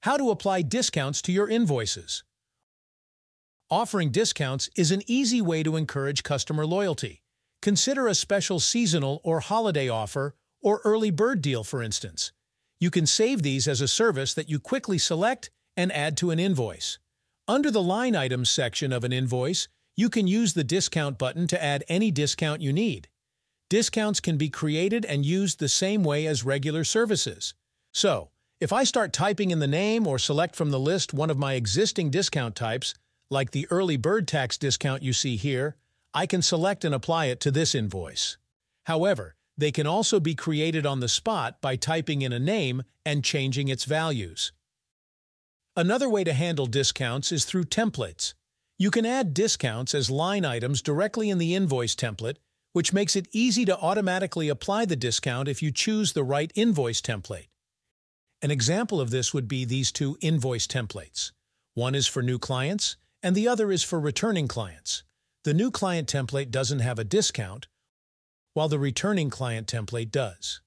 How to apply discounts to your invoices. Offering discounts is an easy way to encourage customer loyalty. Consider a special seasonal or holiday offer or early bird deal, for instance. You can save these as a service that you quickly select and add to an invoice. Under the Line Items section of an invoice, you can use the Discount button to add any discount you need. Discounts can be created and used the same way as regular services. So, if I start typing in the name or select from the list one of my existing discount types, like the early bird tax discount you see here, I can select and apply it to this invoice. However, they can also be created on the spot by typing in a name and changing its values. Another way to handle discounts is through templates. You can add discounts as line items directly in the invoice template, which makes it easy to automatically apply the discount if you choose the right invoice template. An example of this would be these two invoice templates. One is for new clients, and the other is for returning clients. The new client template doesn't have a discount, while the returning client template does.